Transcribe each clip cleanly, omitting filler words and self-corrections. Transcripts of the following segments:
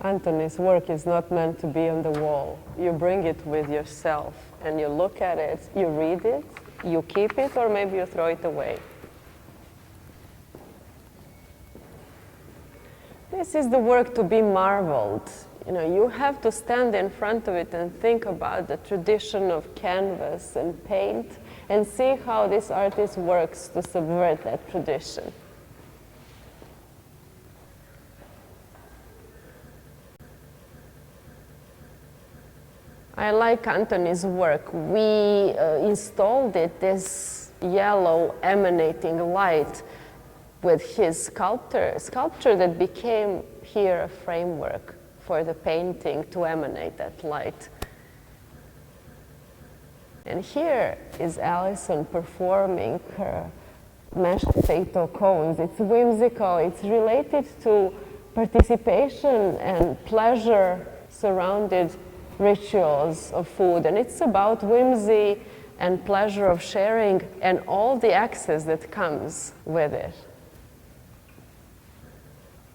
Antony's work is not meant to be on the wall. You bring it with yourself and you look at it, you read it, you keep it, or maybe you throw it away. This is the work to be marveled. You know, you have to stand in front of it and think about the tradition of canvas and paint and see how this artist works to subvert that tradition. I like Antony's work. We installed it, this yellow emanating light, with his sculpture that became here a framework for the painting to emanate that light. And here is Alison performing her mashed potato cones. It's whimsical, it's related to participation and pleasure surrounded rituals of food, and it's about whimsy and pleasure of sharing and all the access that comes with it.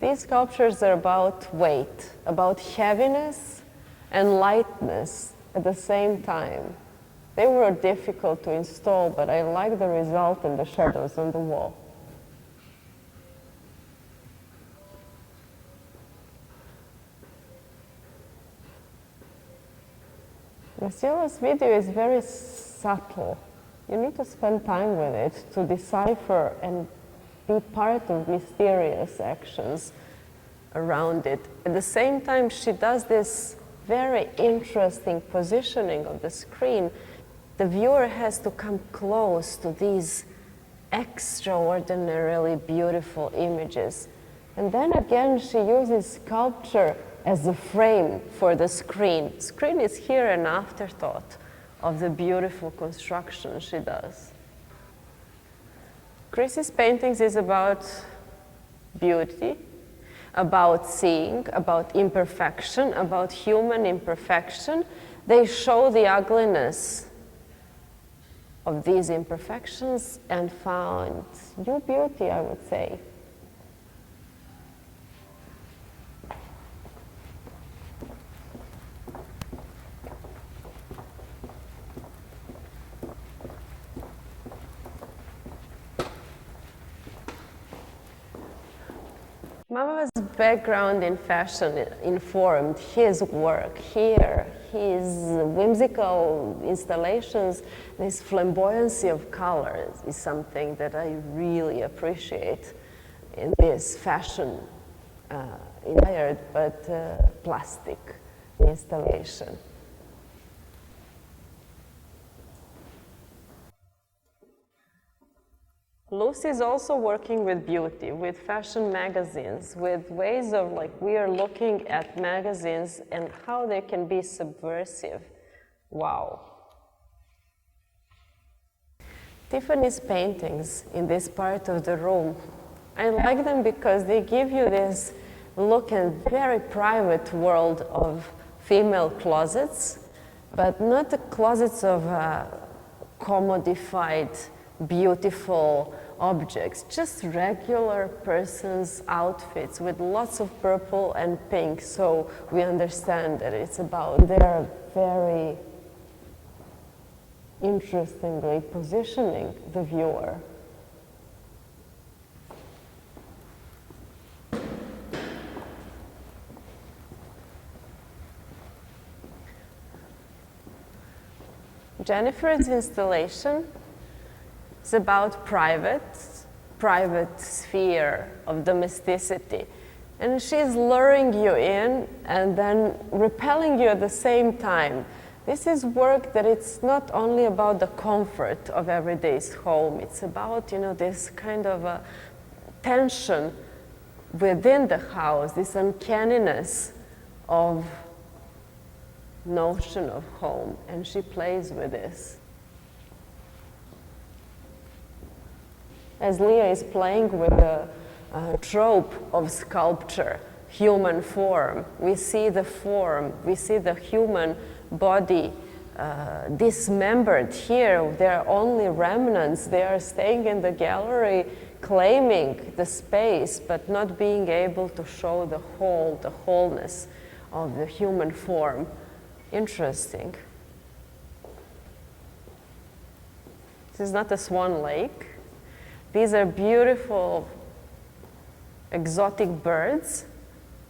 These sculptures are about weight, about heaviness and lightness at the same time. They were difficult to install, but I like the result and the shadows on the wall. Graciela's video is very subtle. You need to spend time with it to decipher and be part of mysterious actions around it. At the same time, she does this very interesting positioning of the screen. The viewer has to come close to these extraordinarily beautiful images. And then again, she uses sculpture as a frame for the screen. Screen is here an afterthought of the beautiful construction she does. Chrissy's paintings is about beauty, about seeing, about imperfection, about human imperfection. They show the ugliness of these imperfections and found new beauty, I would say. Mama's background in fashion informed his work here. His whimsical installations, this flamboyancy of colors is something that I really appreciate in this fashion inspired but plastic installation. Lucy is also working with beauty, with fashion magazines, with ways of we are looking at magazines and how they can be subversive. Wow. Tiffany's paintings in this part of the room, I like them because they give you this look at very private world of female closets, but not the closets of commodified, beautiful objects, just regular person's outfits with lots of purple and pink, so we understand that it's about their very interestingly positioning the viewer. Jennifer's installation is about private sphere of domesticity. And she's luring you in and then repelling you at the same time. This is work that it's not only about the comfort of everyday's home, it's about, this kind of a tension within the house, this uncanniness of notion of home, and she plays with this. As Leah is playing with the trope of sculpture, human form, we see the form, we see the human body dismembered here. There are only remnants. They are staying in the gallery, claiming the space, but not being able to show the whole, the wholeness of the human form. Interesting. This is not a swan lake. These are beautiful exotic birds.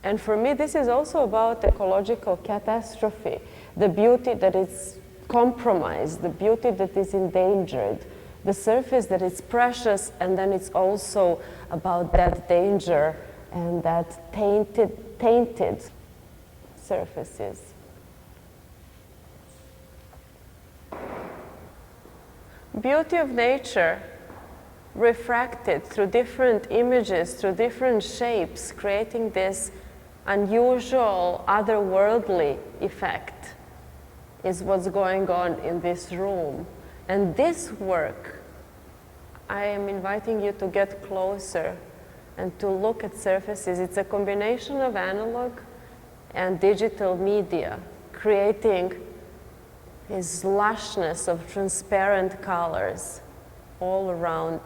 And for me, this is also about ecological catastrophe, the beauty that is compromised, the beauty that is endangered, the surface that is precious, and then it's also about that danger and that tainted surfaces. Beauty of nature refracted through different images, through different shapes, creating this unusual, otherworldly effect is what's going on in this room. And this work, I am inviting you to get closer and to look at surfaces. It's a combination of analog and digital media, creating this lushness of transparent colors all around.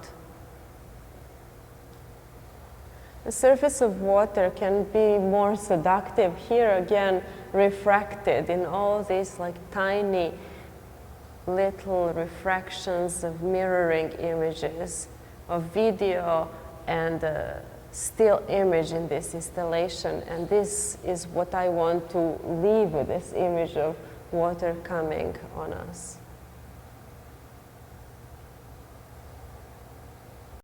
The surface of water can be more seductive. Here again, refracted in all these like tiny little refractions of mirroring images, of video and still image in this installation. And this is what I want to leave with, this image of water coming on us.